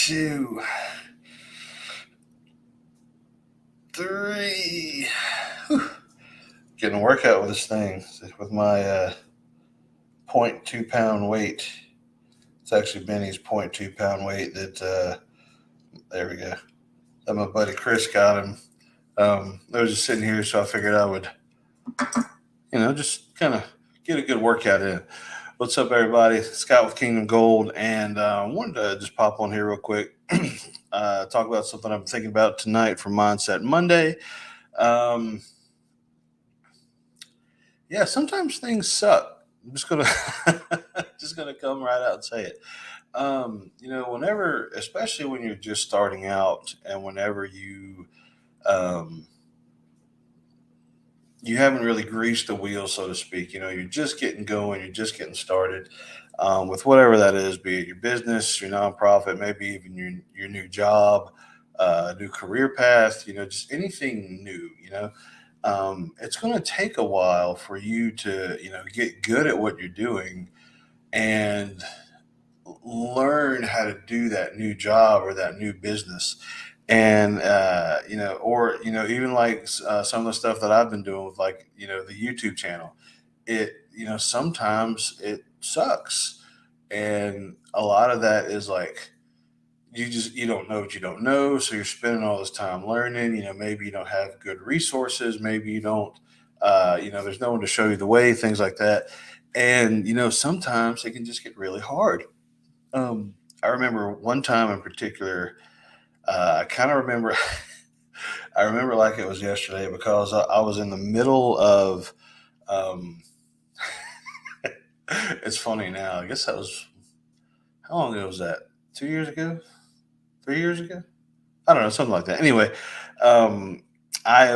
two, three. Whew. Getting a workout with this thing, with my 0.2 pound weight. It's actually Benny's 0.2 pound weight there we go. That my buddy Chris got him. I was just sitting here, so I figured I would, just kind of get a good workout in. What's up, everybody? Scott with Kingdom Gold, and I wanted to just pop on here real quick, talk about something I'm thinking about tonight for Mindset Monday. Yeah, sometimes things suck. I'm just gonna just gonna come right out and say it. Whenever, especially when you're just starting out, and whenever um, you haven't really greased the wheel, so to speak. You're just getting going, you're just getting started with whatever that is, be it your business, your nonprofit, maybe even your new job, new career path, just anything new, it's going to take a while for you to, get good at what you're doing and learn how to do that new job or that new business. And even like some of the stuff that I've been doing with, like, the YouTube channel, sometimes it sucks. And a lot of that is like, you don't know what you don't know, so you're spending all this time learning. Maybe you don't have good resources, maybe you don't, there's no one to show you the way, things like that. And sometimes it can just get really hard. I remember one time in particular, I kind of remember, I remember like it was yesterday, because I was in the middle of, um, it's funny now. I guess that was, how long ago was that? 2 years ago? 3 years ago? I don't know, something like that. Anyway, um, I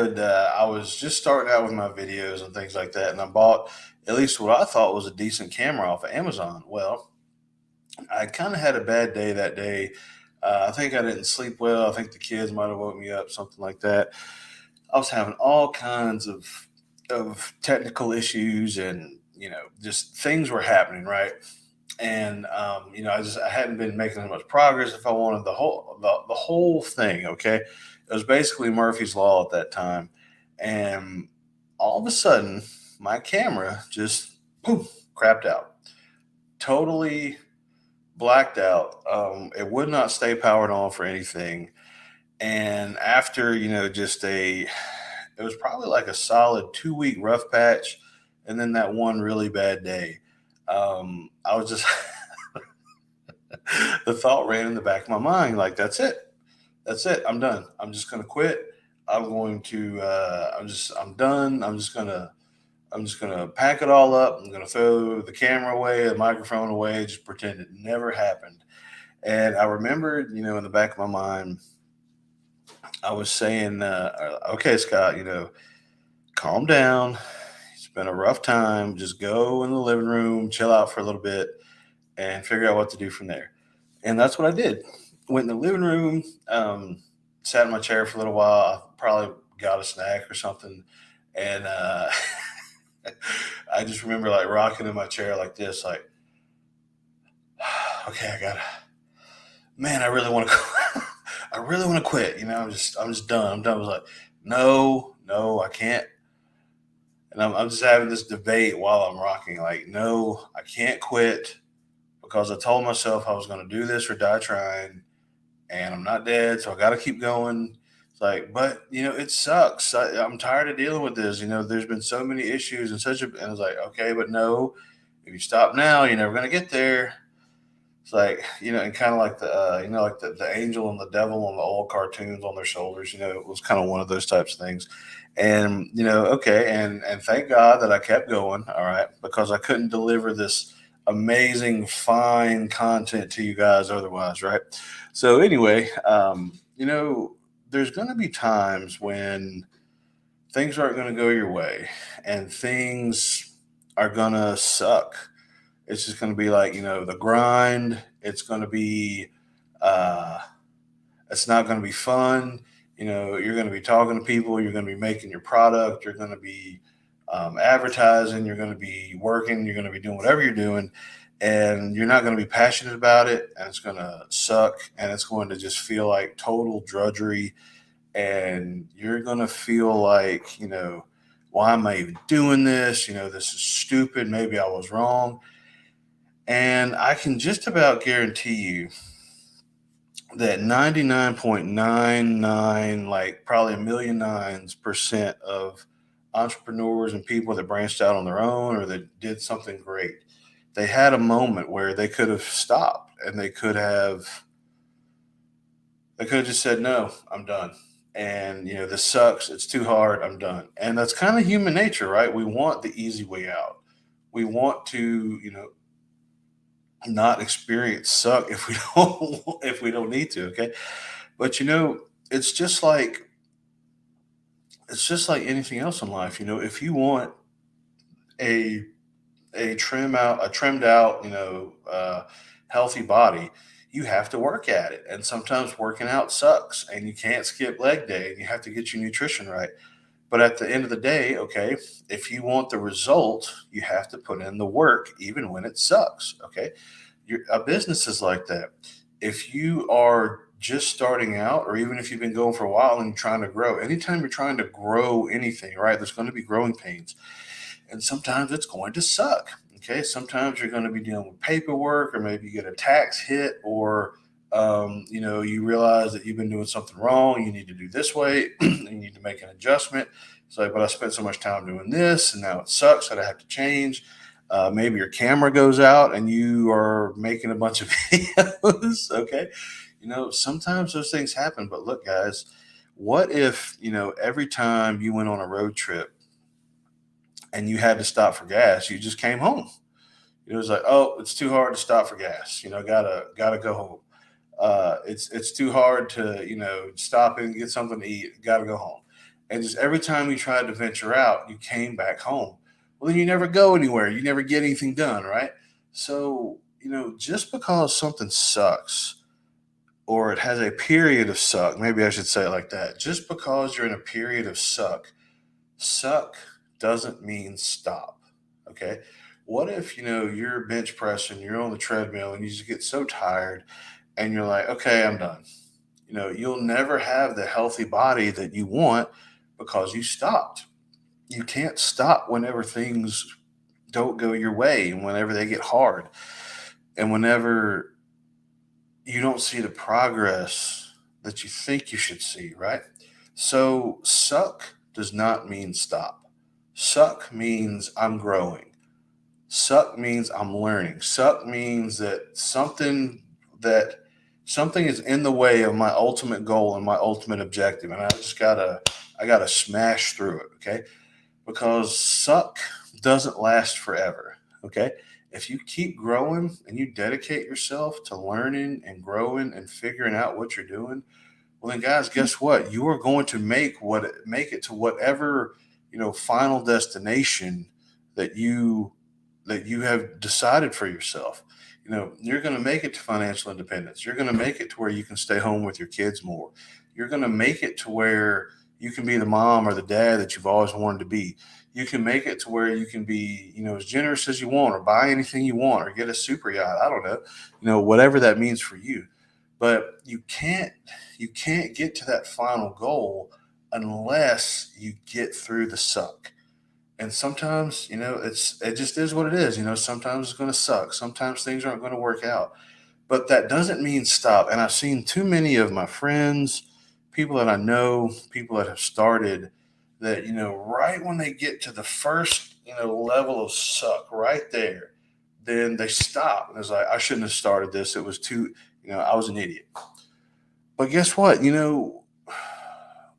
was just starting out with my videos and things like that, and I bought at least what I thought was a decent camera off of Amazon. Well, I kind of had a bad day that day. I think I didn't sleep well. I think the kids might have woke me up, something like that. I was having all kinds of technical issues, and just things were happening, right. And I hadn't been making as much progress if I wanted the whole thing. Okay, it was basically Murphy's Law at that time, and all of a sudden my camera just poof crapped out, totally blacked out. It would not stay powered on for anything. And after, it was probably like a solid 2 week rough patch. And then that one really bad day. I was just, the thought ran in the back of my mind, like, that's it. That's it. I'm done. I'm just going to quit. I'm done. I'm just gonna pack it all up. I'm gonna throw the camera away, the microphone away, just pretend it never happened. And I remembered, in the back of my mind, I was saying, "Okay, Scott, calm down. It's been a rough time. Just go in the living room, chill out for a little bit, and figure out what to do from there." And that's what I did. Went in the living room, sat in my chair for a little while. I probably got a snack or something, and I just remember like rocking in my chair like this, like, okay, man, I really want to, I really want to quit. I'm just done. I'm done. I was like, no, I can't. And I'm just having this debate while I'm rocking, like, no, I can't quit, because I told myself I was going to do this or die trying, and I'm not dead. So I got to keep going. It's like, but it sucks. I'm tired of dealing with this. There's been so many issues and I was like, okay, but no, if you stop now, you're never going to get there. It's like, and kind of like like the angel and the devil on the old cartoons on their shoulders, it was kind of one of those types of things. And, okay. And thank God that I kept going. All right. Because I couldn't deliver this amazing, fine content to you guys otherwise. Right. So anyway, there's going to be times when things aren't going to go your way, and things are going to suck. It's just going to be like, the grind. It's going to be, uh, it's not going to be fun. You're going to be talking to people. You're going to be making your product. You're going to be advertising. You're going to be working. You're going to be doing whatever you're doing. and you're not going to be passionate about it, and it's going to suck, and it's going to just feel like total drudgery, and you're going to feel like, why am I even doing this? This is stupid. Maybe I was wrong. And I can just about guarantee you that 99.99, like probably a million nines percent of entrepreneurs and people that branched out on their own or that did something great, they had a moment where they could have stopped, and they could have just said, no, I'm done. And, this sucks. It's too hard. I'm done. And that's kind of human nature, right? We want the easy way out. We want to, not experience suck if we don't if we don't need to. Okay. But it's just like anything else in life. If you want a a trimmed out, healthy body, you have to work at it. And sometimes working out sucks, and you can't skip leg day, and you have to get your nutrition right. But at the end of the day, okay, if you want the result, you have to put in the work, even when it sucks. Okay. A business is like that. If you are just starting out, or even if you've been going for a while and you're trying to grow, anytime you're trying to grow anything, right, there's going to be growing pains. And sometimes it's going to suck. Okay. Sometimes you're going to be dealing with paperwork, or maybe you get a tax hit, or, you realize that you've been doing something wrong. You need to do this way. You need to make an adjustment. It's like, but I spent so much time doing this, and now it sucks that I have to change. Maybe your camera goes out and you are making a bunch of videos. Okay. Sometimes those things happen. But look, guys, what if, every time you went on a road trip and you had to stop for gas, you just came home? It was like, oh, it's too hard to stop for gas. Gotta go home. It's too hard to stop and get something to eat. Gotta go home. And just every time you tried to venture out, you came back home. Well, then you never go anywhere. You never get anything done, right? So just because something sucks, or it has a period of suck, maybe I should say it like that. Just because you're in a period of suck doesn't mean stop. Okay. What if, you're bench pressing, you're on the treadmill, and you just get so tired, and you're like, okay, I'm done. You'll never have the healthy body that you want because you stopped. You can't stop whenever things don't go your way, and whenever they get hard, and whenever you don't see the progress that you think you should see, right? So, suck does not mean stop. Suck means I'm growing. Suck means I'm learning. Suck means that something is in the way of my ultimate goal and my ultimate objective, and I gotta smash through it. Okay. Because suck doesn't last forever. Okay. If you keep growing and you dedicate yourself to learning and growing and figuring out what you're doing, well then, guys, guess what? You are going to make it to whatever, final destination that you have decided for yourself. You're going to make it to financial independence. You're going to make it to where you can stay home with your kids more. You're going to make it to where you can be the mom or the dad that you've always wanted to be. You can make it to where you can be, as generous as you want, or buy anything you want, or get a super yacht. I don't know, whatever that means for you. But you can't get to that final goal unless you get through the suck. And sometimes, it just is what it is. Sometimes it's going to suck. Sometimes things aren't going to work out. But that doesn't mean stop. And I've seen too many of my friends, people that I know, people that have started, that, right when they get to the first, level of suck right there, then they stop. And it's like, I shouldn't have started this. It was too, I was an idiot. But guess what?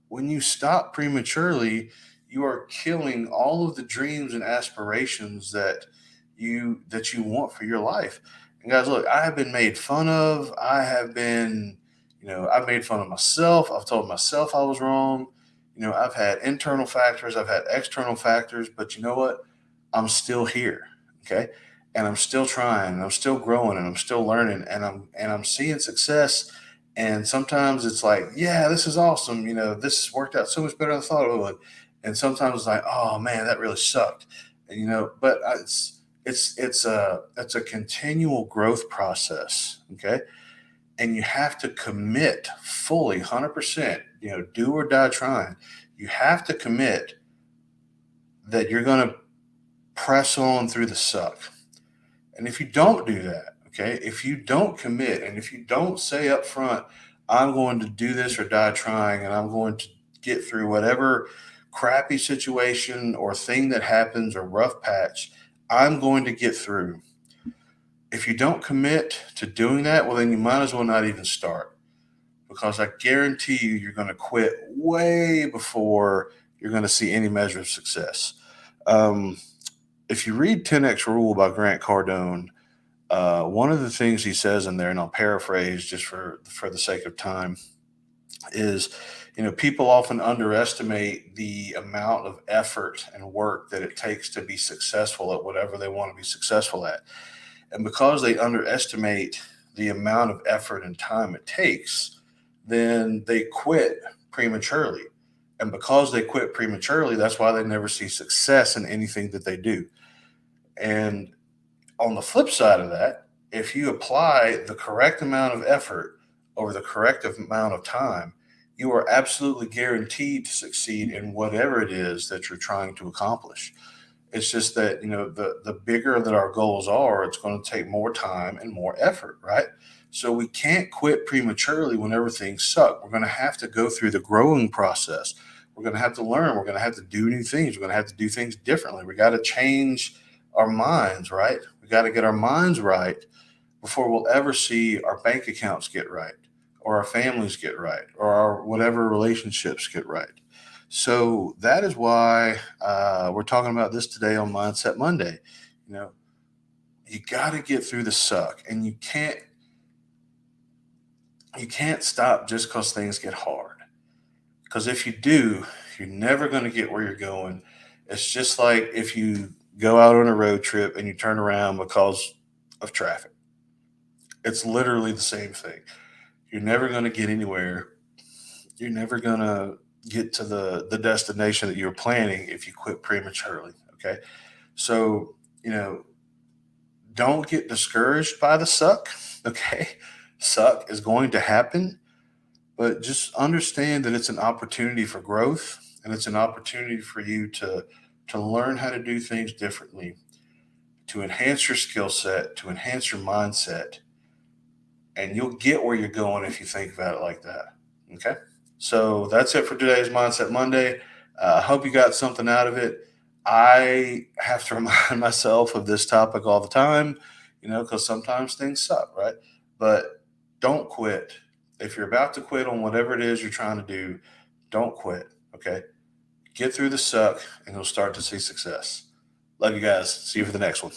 When you stop prematurely, you are killing all of the dreams and aspirations that you want for your life. And guys, look, I have been made fun of. I've made fun of myself. I've told myself I was wrong. I've had internal factors, I've had external factors, but you know what? I'm still here. Okay. And I'm still trying, and I'm still growing, and I'm still learning, and I'm seeing success. And sometimes it's like, yeah, this is awesome. This worked out so much better than I thought it would. And sometimes it's like, oh man, that really sucked. And but It's a continual growth process. Okay. And you have to commit fully 100%, do or die trying. You have to commit that you're going to press on through the suck. And if you don't do that, okay, if you don't commit and if you don't say up front, I'm going to do this or die trying, and I'm going to get through whatever crappy situation or thing that happens or rough patch, I'm going to get through. If you don't commit to doing that, well, then you might as well not even start, because I guarantee you, you're going to quit way before you're going to see any measure of success. Um, if you read 10X Rule by Grant Cardone, one of the things he says in there, and I'll paraphrase just for the sake of time, is people often underestimate the amount of effort and work that it takes to be successful at whatever they want to be successful at. And because they underestimate the amount of effort and time it takes, then they quit prematurely. And because they quit prematurely, that's why they never see success in anything that they do. And on the flip side of that, if you apply the correct amount of effort over the correct amount of time, you are absolutely guaranteed to succeed in whatever it is that you're trying to accomplish. It's just that, the bigger that our goals are, it's going to take more time and more effort, right? So we can't quit prematurely whenever things suck. We're going to have to go through the growing process. We're going to have to learn. We're going to have to do new things. We're going to have to do things differently. We got to change our minds, right? We got to get our minds right before we'll ever see our bank accounts get right, or our families get right, or our whatever relationships get right. So that is why we're talking about this today on Mindset Monday. You know, you got to get through the suck, and you can't stop just because things get hard. Because if you do, you're never going to get where you're going. It's just like if you go out on a road trip and you turn around because of traffic. It's literally the same thing. You're never going to get anywhere. You're never going to get to the destination that you're planning if you quit prematurely. Okay. So, you know, don't get discouraged by the suck. Okay. Suck is going to happen, but just understand that it's an opportunity for growth, and it's an opportunity for you to learn how to do things differently, to enhance your skill set, to enhance your mindset, and you'll get where you're going if you think about it like that. Okay. So that's it for today's Mindset Monday. I hope you got something out of it. I have to remind myself of this topic all the time, because sometimes things suck, right? But don't quit. If you're about to quit on whatever it is you're trying to do, don't quit. Okay. Get through the suck and you'll start to see success. Love you guys. See you for the next one.